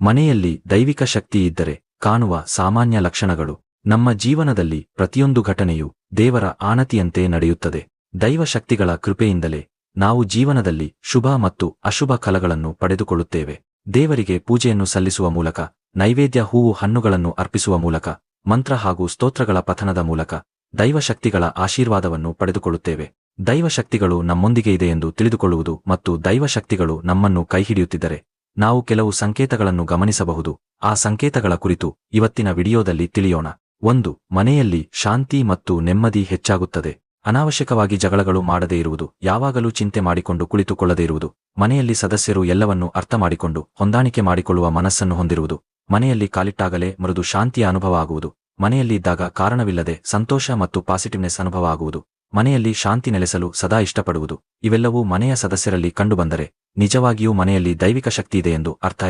ಮನೆಯಲ್ಲಿ ದೈವಿಕ ಶಕ್ತಿ ಇದ್ದರೆ ಕಾಣುವ ಸಾಮಾನ್ಯ ಲಕ್ಷಣಗಳು. ನಮ್ಮ ಜೀವನದಲ್ಲಿ ಪ್ರತಿಯೊಂದು ಘಟನೆಯೂ ದೇವರ ಆಣತಿಯಂತೆ ನಡೆಯುತ್ತದೆ. ದೈವ ಶಕ್ತಿಗಳ ಕೃಪೆಯಿಂದಲೇ ನಾವು ಜೀವನದಲ್ಲಿ ಶುಭ ಮತ್ತು ಅಶುಭ ಫಲಗಳನ್ನು ಪಡೆದುಕೊಳ್ಳುತ್ತೇವೆ. ದೇವರಿಗೆ ಪೂಜೆಯನ್ನು ಸಲ್ಲಿಸುವ ಮೂಲಕ, ನೈವೇದ್ಯ ಹೂವು ಹಣ್ಣುಗಳನ್ನು ಅರ್ಪಿಸುವ ಮೂಲಕ, ಮಂತ್ರ ಹಾಗೂ ಸ್ತೋತ್ರಗಳ ಪಠನದ ಮೂಲಕ ದೈವಶಕ್ತಿಗಳ ಆಶೀರ್ವಾದವನ್ನು ಪಡೆದುಕೊಳ್ಳುತ್ತೇವೆ. ದೈವಶಕ್ತಿಗಳು ನಮ್ಮೊಂದಿಗೆ ಇದೆ ಎಂದು ತಿಳಿದುಕೊಳ್ಳುವುದು ಮತ್ತು ದೈವಶಕ್ತಿಗಳು ನಮ್ಮನ್ನು ಕೈಹಿಡಿಯುತ್ತಿದ್ದರೆ ನಾವು ಕೆಲವು ಸಂಕೇತಗಳನ್ನು ಗಮನಿಸಬಹುದು. ಆ ಸಂಕೇತಗಳ ಕುರಿತು ಇವತ್ತಿನ ವಿಡಿಯೋದಲ್ಲಿ ತಿಳಿಯೋಣ. 1. ಮನೆಯಲ್ಲಿ ಶಾಂತಿ ಮತ್ತು ನೆಮ್ಮದಿ ಹೆಚ್ಚಾಗುತ್ತದೆ. ಅನಾವಶ್ಯಕವಾಗಿ ಜಗಳಗಳು ಮಾಡದೇ ಇರುವುದು, ಯಾವಾಗಲೂ ಚಿಂತೆ ಮಾಡಿಕೊಂಡು ಕುಳಿತುಕೊಳ್ಳದೇ ಇರುವುದು, ಮನೆಯಲ್ಲಿ ಸದಸ್ಯರು ಎಲ್ಲವನ್ನೂ ಅರ್ಥ ಮಾಡಿಕೊಂಡು ಹೊಂದಾಣಿಕೆ ಮಾಡಿಕೊಳ್ಳುವ ಮನಸ್ಸನ್ನು ಹೊಂದಿರುವುದು, ಮನೆಯಲ್ಲಿ ಕಾಲಿಟ್ಟಾಗಲೇ ಮೃದು ಶಾಂತಿಯ ಅನುಭವ ಆಗುವುದು, ಮನೆಯಲ್ಲಿ ಇದ್ದಾಗ ಕಾರಣವಿಲ್ಲದೆ ಸಂತೋಷ ಮತ್ತು ಪಾಸಿಟಿವ್ನೆಸ್ ಅನುಭವ ಆಗುವುದು, ಮನೆಯಲ್ಲಿ ಶಾಂತಿ ನೆಲೆಸಲು ಸದಾ ಇಷ್ಟಪಡುವುದು, ಇವೆಲ್ಲವೂ ಮನೆಯ ಸದಸ್ಯರಲ್ಲಿ ಕಂಡುಬಂದರೆ ನಿಜವಾಗಿಯೂ ಮನೆಯಲ್ಲಿ ದೈವಿಕ ಶಕ್ತಿ ಇದೆ ಎಂದು ಅರ್ಥ.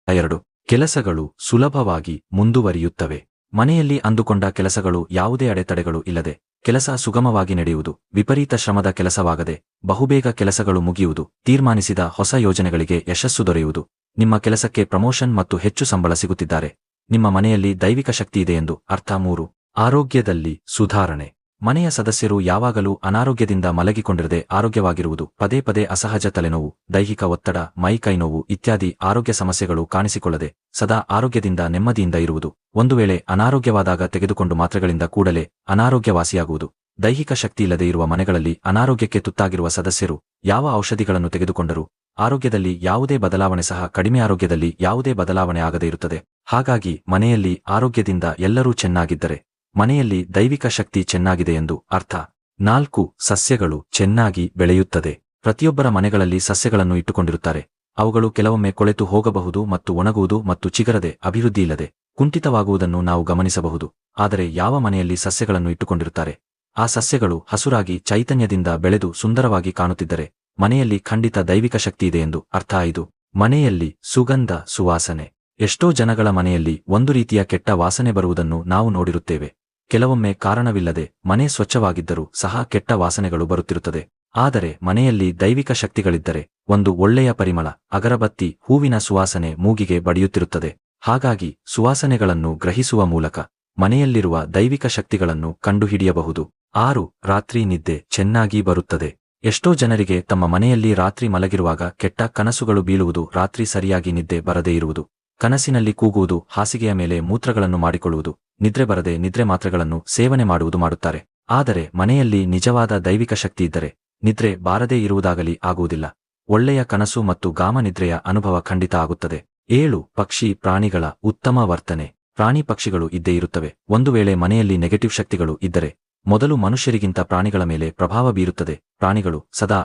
2. ಕೆಲಸಗಳು ಸುಲಭವಾಗಿ ಮುಂದುವರಿಯುತ್ತವೆ. ಮನೆಯಲ್ಲಿ ಅಂದುಕೊಂಡ ಕೆಲಸಗಳು ಯಾವುದೇ ಅಡೆತಡೆಗಳು ಇಲ್ಲದೆ ಕೆಲಸ ಸುಗಮವಾಗಿ ನಡೆಯುವುದು, ವಿಪರೀತ ಶ್ರಮದ ಕೆಲಸವಾಗದೆ ಬಹುಬೇಗ ಕೆಲಸಗಳು ಮುಗಿಯುವುದು, ತೀರ್ಮಾನಿಸಿದ ಹೊಸ ಯೋಜನೆಗಳಿಗೆ ಯಶಸ್ಸು ದೊರೆಯುವುದು, ನಿಮ್ಮ ಕೆಲಸಕ್ಕೆ ಪ್ರಮೋಷನ್ ಮತ್ತು ಹೆಚ್ಚು ಸಂಬಳ ಸಿಗುತ್ತಿದ್ದಾರೆ, ನಿಮ್ಮ ಮನೆಯಲ್ಲಿ ದೈವಿಕ ಶಕ್ತಿ ಇದೆ ಎಂದು ಅರ್ಥ. 3. ಆರೋಗ್ಯದಲ್ಲಿ ಸುಧಾರಣೆ. ಮನೆಯ ಸದಸ್ಯರು ಯಾವಾಗಲೂ ಅನಾರೋಗ್ಯದಿಂದ ಮಲಗಿಕೊಂಡಿರದೆ ಆರೋಗ್ಯವಾಗಿರುವುದು, ಪದೇ ಪದೇ ಅಸಹಜ ತಲೆನೋವು, ದೈಹಿಕ ಒತ್ತಡ, ಮೈ ಕೈನೋವು ಇತ್ಯಾದಿ ಆರೋಗ್ಯ ಸಮಸ್ಯೆಗಳು ಕಾಣಿಸಿಕೊಳ್ಳದೆ ಸದಾ ಆರೋಗ್ಯದಿಂದ ನೆಮ್ಮದಿಯಿಂದ ಇರುವುದು, ಒಂದು ವೇಳೆ ಅನಾರೋಗ್ಯವಾದಾಗ ತೆಗೆದುಕೊಂಡು ಮಾತ್ರೆಗಳಿಂದ ಕೂಡಲೇ ಅನಾರೋಗ್ಯವಾಸಿಯಾಗುವುದು. ದೈಹಿಕ ಶಕ್ತಿ ಇಲ್ಲದೆ ಇರುವ ಮನೆಗಳಲ್ಲಿ ಅನಾರೋಗ್ಯಕ್ಕೆ ತುತ್ತಾಗಿರುವ ಸದಸ್ಯರು ಯಾವ ಔಷಧಿಗಳನ್ನು ತೆಗೆದುಕೊಂಡರೂ ಆರೋಗ್ಯದಲ್ಲಿ ಯಾವುದೇ ಬದಲಾವಣೆ ಸಹ ಕಡಿಮೆ ಆರೋಗ್ಯದಲ್ಲಿ ಯಾವುದೇ ಬದಲಾವಣೆ ಆಗದೇ ಇರುತ್ತದೆ. ಹಾಗಾಗಿ ಮನೆಯಲ್ಲಿ ಆರೋಗ್ಯದಿಂದ ಎಲ್ಲರೂ ಚೆನ್ನಾಗಿದ್ದರೆ ಮನೆಯಲ್ಲಿ ದೈವಿಕ ಶಕ್ತಿ ಚೆನ್ನಾಗಿದೆ ಎಂದು ಅರ್ಥ. 4. ಸಸ್ಯಗಳು ಚೆನ್ನಾಗಿ ಬೆಳೆಯುತ್ತದೆ. ಪ್ರತಿಯೊಬ್ಬರ ಮನೆಗಳಲ್ಲಿ ಸಸ್ಯಗಳನ್ನು ಇಟ್ಟುಕೊಂಡಿರುತ್ತಾರೆ. ಅವುಗಳು ಕೆಲವೊಮ್ಮೆ ಕೊಳೆತು ಹೋಗಬಹುದು ಮತ್ತು ಒಣಗುವುದು ಮತ್ತು ಚಿಗರದೆ ಅಭಿವೃದ್ಧಿಯಿಲ್ಲದೆ ಕುಂಠಿತವಾಗುವುದನ್ನು ನಾವು ಗಮನಿಸಬಹುದು. ಆದರೆ ಯಾವ ಮನೆಯಲ್ಲಿ ಸಸ್ಯಗಳನ್ನು ಇಟ್ಟುಕೊಂಡಿರುತ್ತಾರೆ ಆ ಸಸ್ಯಗಳು ಹಸುರಾಗಿ ಚೈತನ್ಯದಿಂದ ಬೆಳೆದು ಸುಂದರವಾಗಿ ಕಾಣುತ್ತಿದ್ದರೆ ಮನೆಯಲ್ಲಿ ಖಂಡಿತ ದೈವಿಕ ಶಕ್ತಿ ಇದೆ ಎಂದು ಅರ್ಥ. 5. ಮನೆಯಲ್ಲಿ ಸುಗಂಧ ಸುವಾಸನೆ. ಎಷ್ಟೋ ಜನಗಳ ಮನೆಯಲ್ಲಿ ಒಂದು ರೀತಿಯ ಕೆಟ್ಟ ವಾಸನೆ ಬರುವುದನ್ನು ನಾವು ನೋಡಿರುತ್ತೇವೆ. ಕೆಲವೊಮ್ಮೆ ಕಾರಣವಿಲ್ಲದೆ ಮನೆ ಸ್ವಚ್ಛವಾಗಿದ್ದರೂ ಸಹ ಕೆಟ್ಟ ವಾಸನೆಗಳು ಬರುತ್ತಿರುತ್ತದೆ. ಆದರೆ ಮನೆಯಲ್ಲಿ ದೈವಿಕ ಶಕ್ತಿಗಳಿದ್ದರೆ ಒಂದು ಒಳ್ಳೆಯ ಪರಿಮಳ, ಅಗರಬತ್ತಿ, ಹೂವಿನ ಸುವಾಸನೆ ಮೂಗಿಗೆ ಬಡಿಯುತ್ತಿರುತ್ತದೆ. ಹಾಗಾಗಿ ಸುವಾಸನೆಗಳನ್ನು ಗ್ರಹಿಸುವ ಮೂಲಕ ಮನೆಯಲ್ಲಿರುವ ದೈವಿಕ ಶಕ್ತಿಗಳನ್ನು ಕಂಡುಹಿಡಿಯಬಹುದು. 6. ರಾತ್ರಿ ನಿದ್ದೆ ಚೆನ್ನಾಗಿ ಬರುತ್ತದೆ. ಎಷ್ಟೋ ಜನರಿಗೆ ತಮ್ಮ ಮನೆಯಲ್ಲಿ ರಾತ್ರಿ ಮಲಗಿರುವಾಗ ಕೆಟ್ಟ ಕನಸುಗಳು ಬೀಳುವುದು, ರಾತ್ರಿ ಸರಿಯಾಗಿ ನಿದ್ದೆ ಬರದೇ ಇರುವುದು, ಕನಸಿನಲ್ಲಿ ಕೂಗುವುದು, ಹಾಸಿಗೆಯ ಮೇಲೆ ಮೂತ್ರಗಳನ್ನು ಮಾಡಿಕೊಳ್ಳುವುದು, ನಿದ್ರೆ ಬರದೆ ನಿದ್ರೆ ಮಾತ್ರೆಗಳನ್ನು ಸೇವನೆ ಮಾಡುವುದು ಮಾಡುತ್ತಾರೆ. ಆದರೆ ಮನೆಯಲ್ಲಿ ನಿಜವಾದ ದೈವಿಕ ಶಕ್ತಿ ಇದ್ದರೆ ನಿದ್ರೆ ಬಾರದೇ ಇರುವುದಾಗಲಿ ಆಗುವುದಿಲ್ಲ. ಒಳ್ಳೆಯ ಕನಸು ಮತ್ತು ಗಾಮ ನಿದ್ರೆಯ ಅನುಭವ ಖಂಡಿತ ಆಗುತ್ತದೆ. 7. ಪಕ್ಷಿ ಪ್ರಾಣಿಗಳ ಉತ್ತಮ ವರ್ತನೆ. ಪ್ರಾಣಿ ಪಕ್ಷಿಗಳು ಇದ್ದೇ ಇರುತ್ತವೆ. ಒಂದು ವೇಳೆ ಮನೆಯಲ್ಲಿ ನೆಗೆಟಿವ್ ಶಕ್ತಿಗಳು ಇದ್ದರೆ ಮೊದಲು ಮನುಷ್ಯರಿಗಿಂತ ಪ್ರಾಣಿಗಳ ಮೇಲೆ ಪ್ರಭಾವ ಬೀರುತ್ತದೆ. ಪ್ರಾಣಿಗಳು ಸದಾ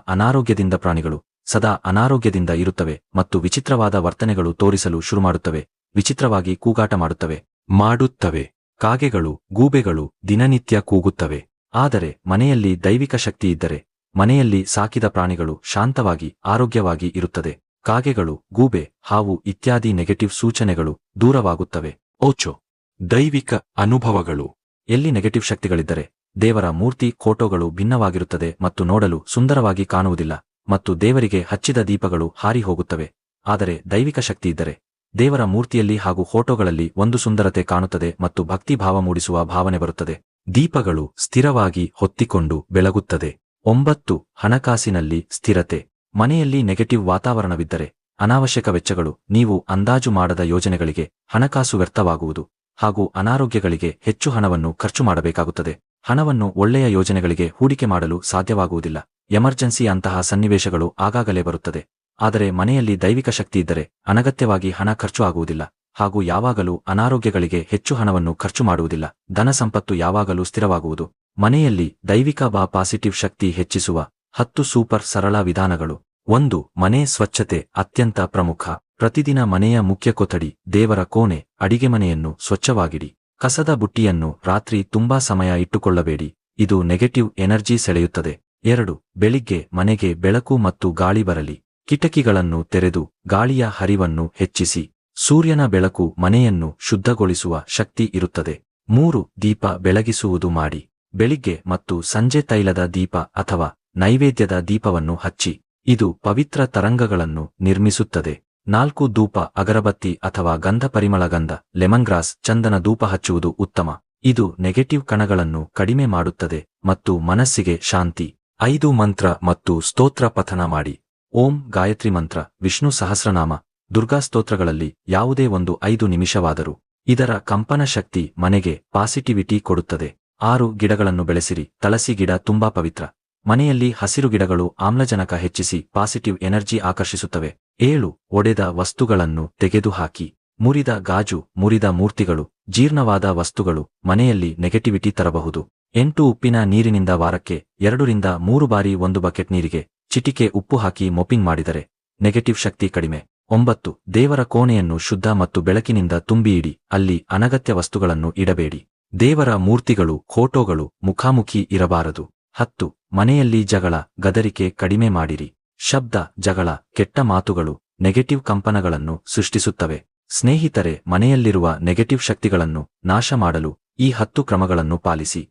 ಅನಾರೋಗ್ಯದಿಂದ ಇರುತ್ತವೆ ಮತ್ತು ವಿಚಿತ್ರವಾದ ವರ್ತನೆಗಳು ತೋರಿಸಲು ಶುರುಮಾಡುತ್ತವೆ. ವಿಚಿತ್ರವಾಗಿ ಕೂಗಾಟ ಮಾಡುತ್ತವೆ. ಕಾಗೆಗಳು, ಗೂಬೆಗಳು ದಿನನಿತ್ಯ ಕೂಗುತ್ತವೆ. ಆದರೆ ಮನೆಯಲ್ಲಿ ದೈವಿಕ ಶಕ್ತಿ ಇದ್ದರೆ ಮನೆಯಲ್ಲಿ ಸಾಕಿದ ಪ್ರಾಣಿಗಳು ಶಾಂತವಾಗಿ ಆರೋಗ್ಯವಾಗಿ ಇರುತ್ತದೆ. ಕಾಗೆಗಳು, ಗೂಬೆ, ಹಾವು ಇತ್ಯಾದಿ ನೆಗೆಟಿವ್ ಸೂಚನೆಗಳು ದೂರವಾಗುತ್ತವೆ. ಓಚೋ. ದೈವಿಕ ಅನುಭವಗಳು. ಎಲ್ಲಿ ನೆಗೆಟಿವ್ ಶಕ್ತಿಗಳಿದ್ದರೆ ದೇವರ ಮೂರ್ತಿ, ಫೋಟೋಗಳು ಭಿನ್ನವಾಗಿರುತ್ತದೆ ಮತ್ತು ನೋಡಲು ಸುಂದರವಾಗಿ ಕಾಣುವುದಿಲ್ಲ ಮತ್ತು ದೇವರಿಗೆ ಹಚ್ಚಿದ ದೀಪಗಳು ಹಾರಿ ಹೋಗುತ್ತವೆ. ಆದರೆ ದೈವಿಕ ಶಕ್ತಿ ಇದ್ದರೆ ದೇವರ ಮೂರ್ತಿಯಲ್ಲಿ ಹಾಗೂ ಫೋಟೋಗಳಲ್ಲಿ ಒಂದು ಸುಂದರತೆ ಕಾಣುತ್ತದೆ ಮತ್ತು ಭಕ್ತಿ ಭಾವ ಮೂಡಿಸುವ ಭಾವನೆ ಬರುತ್ತದೆ. ದೀಪಗಳು ಸ್ಥಿರವಾಗಿ ಹೊತ್ತಿಕೊಂಡು ಬೆಳಗುತ್ತದೆ. 9. ಹಣಕಾಸಿನಲ್ಲಿ ಸ್ಥಿರತೆ. ಮನೆಯಲ್ಲಿ ನೆಗೆಟಿವ್ ವಾತಾವರಣವಿದ್ದರೆ ಅನಾವಶ್ಯಕ ವೆಚ್ಚಗಳು, ನೀವು ಅಂದಾಜು ಮಾಡದ ಯೋಜನೆಗಳಿಗೆ ಹಣಕಾಸು ವ್ಯರ್ಥವಾಗುವುದು ಹಾಗೂ ಅನಾರೋಗ್ಯಗಳಿಗೆ ಹೆಚ್ಚು ಹಣವನ್ನು ಖರ್ಚು ಮಾಡಬೇಕಾಗುತ್ತದೆ. ಹಣವನ್ನು ಒಳ್ಳೆಯ ಯೋಜನೆಗಳಿಗೆ ಹೂಡಿಕೆ ಮಾಡಲು ಸಾಧ್ಯವಾಗುವುದಿಲ್ಲ. ಎಮರ್ಜೆನ್ಸಿ ಅಂತಹ ಸನ್ನಿವೇಶಗಳು ಆಗಾಗಲೇ ಬರುತ್ತದೆ. ಆದರೆ ಮನೆಯಲ್ಲಿ ದೈವಿಕ ಶಕ್ತಿ ಇದ್ದರೆ ಅನಗತ್ಯವಾಗಿ ಹಣ ಖರ್ಚು ಆಗುವುದಿಲ್ಲ ಹಾಗೂ ಯಾವಾಗಲೂ ಅನಾರೋಗ್ಯಗಳಿಗೆ ಹೆಚ್ಚು ಹಣವನ್ನು ಖರ್ಚು ಮಾಡುವುದಿಲ್ಲ. ಧನ ಸಂಪತ್ತು ಯಾವಾಗಲೂ ಸ್ಥಿರವಾಗುವುದು. ಮನೆಯಲ್ಲಿ ದೈವಿಕ ಪಾಸಿಟಿವ್ ಶಕ್ತಿ ಹೆಚ್ಚಿಸುವ 10 ಸೂಪರ್ ಸರಳ ವಿಧಾನಗಳು. 1. ಮನೆ ಸ್ವಚ್ಛತೆ ಅತ್ಯಂತ ಪ್ರಮುಖ. ಪ್ರತಿದಿನ ಮನೆಯ ಮುಖ್ಯ ಕೊಠಡಿ, ದೇವರ ಕೋಣೆ, ಅಡಿಗೆ ಮನೆಯನ್ನು ಸ್ವಚ್ಛವಾಗಿಡಿ. ಕಸದ ಬುಟ್ಟಿಯನ್ನು ರಾತ್ರಿ ತುಂಬಾ ಸಮಯ ಇಟ್ಟುಕೊಳ್ಳಬೇಡಿ, ಇದು ನೆಗೆಟಿವ್ ಎನರ್ಜಿ ಸೆಳೆಯುತ್ತದೆ. 2. ಬೆಳಿಗ್ಗೆ ಮನೆಗೆ ಬೆಳಕು ಮತ್ತು ಗಾಳಿ ಬರಲಿ. ಕಿಟಕಿಗಳನ್ನು ತೆರೆದು ಗಾಳಿಯ ಹರಿವನ್ನು ಹೆಚ್ಚಿಸಿ. ಸೂರ್ಯನ ಬೆಳಕು ಮನೆಯನ್ನು ಶುದ್ಧಗೊಳಿಸುವ ಶಕ್ತಿ ಇರುತ್ತದೆ. 3. ದೀಪ ಬೆಳಗಿಸುವುದು ಮಾಡಿ. ಬೆಳಿಗ್ಗೆ ಮತ್ತು ಸಂಜೆ ತೈಲದ ದೀಪ ಅಥವಾ ನೈವೇದ್ಯದ ದೀಪವನ್ನು ಹಚ್ಚಿ. ಇದು ಪವಿತ್ರ ತರಂಗಗಳನ್ನು ನಿರ್ಮಿಸುತ್ತದೆ. 4 ಧೂಪ ಅಗರಬತ್ತಿ ಅಥವಾ ಗಂಧ ಪರಿಮಳ ಗಂಧ ಲೆಮನ್ಗ್ರಾಸ್ ಚಂದನ ಧೂಪ ಹಚ್ಚುವುದು ಉತ್ತಮ. ಇದು ನೆಗೆಟಿವ್ ಕಣಗಳನ್ನು ಕಡಿಮೆ ಮಾಡುತ್ತದೆ ಮತ್ತು ಮನಸ್ಸಿಗೆ ಶಾಂತಿ. 5 ಮಂತ್ರ ಮತ್ತು ಸ್ತೋತ್ರ ಪಠನ ಮಾಡಿ. ಓಂ ಗಾಯತ್ರಿ ಮಂತ್ರ, ವಿಷ್ಣು ಸಹಸ್ರನಾಮ, ದುರ್ಗಾ ಸ್ತೋತ್ರಗಳಲ್ಲಿ ಯಾವುದೇ ಒಂದು 5 ನಿಮಿಷವಾದರೂ ಇದರ ಕಂಪನ ಶಕ್ತಿ ಮನೆಗೆ ಪಾಸಿಟಿವಿಟಿ ಕೊಡುತ್ತದೆ. 6 ಗಿಡಗಳನ್ನು ಬೆಳೆಸಿರಿ. ತುಳಸಿ ಗಿಡ ತುಂಬಾ ಪವಿತ್ರ. ಮನೆಯಲ್ಲಿ ಹಸಿರು ಗಿಡಗಳು ಆಮ್ಲಜನಕ ಹೆಚ್ಚಿಸಿ ಪಾಸಿಟಿವ್ ಎನರ್ಜಿ ಆಕರ್ಷಿಸುತ್ತವೆ. 7 ಒಡೆದ ವಸ್ತುಗಳನ್ನು ತೆಗೆದುಹಾಕಿ. ಮುರಿದ ಗಾಜು, ಮುರಿದ ಮೂರ್ತಿಗಳು, ಜೀರ್ಣವಾದ ವಸ್ತುಗಳು ಮನೆಯಲ್ಲಿ ನೆಗೆಟಿವಿಟಿ ತರಬಹುದು. 8 ಉಪ್ಪಿನ ನೀರಿನಿಂದ ವಾರಕ್ಕೆ 2 ರಿಂದ 3 ಬಾರಿ 1 ಬಕೆಟ್ ನೀರಿಗೆ ಚಿಟಿಕೆ ಉಪ್ಪು ಹಾಕಿ ಮೊಪಿಂಗ್ ಮಾಡಿದರೆ ನೆಗೆಟಿವ್ ಶಕ್ತಿ ಕಡಿಮೆ. 9 ದೇವರ ಕೋಣೆಯನ್ನು ಶುದ್ಧ ಮತ್ತು ಬೆಳಕಿನಿಂದ ತುಂಬಿ ಇಡಿ. ಅಲ್ಲಿ ಅನಗತ್ಯ ವಸ್ತುಗಳನ್ನು ಇಡಬೇಡಿ. ದೇವರ ಮೂರ್ತಿಗಳು, ಫೋಟೋಗಳು ಮುಖಾಮುಖಿ ಇರಬಾರದು. 10 ಮನೆಯಲ್ಲಿ ಜಗಳ, ಗದರಿಕೆ ಕಡಿಮೆ ಮಾಡಿರಿ. ಶಬ್ದ, ಜಗಳ, ಕೆಟ್ಟ ಮಾತುಗಳು ನೆಗೆಟಿವ್ ಕಂಪನಗಳನ್ನು ಸೃಷ್ಟಿಸುತ್ತವೆ. ಸ್ನೇಹಿತರೆ, ಮನೆಯಲ್ಲಿರುವ ನೆಗೆಟಿವ್ ಶಕ್ತಿಗಳನ್ನು ನಾಶ ಮಾಡಲು ಈ 10 ಕ್ರಮಗಳನ್ನು ಪಾಲಿಸಿ.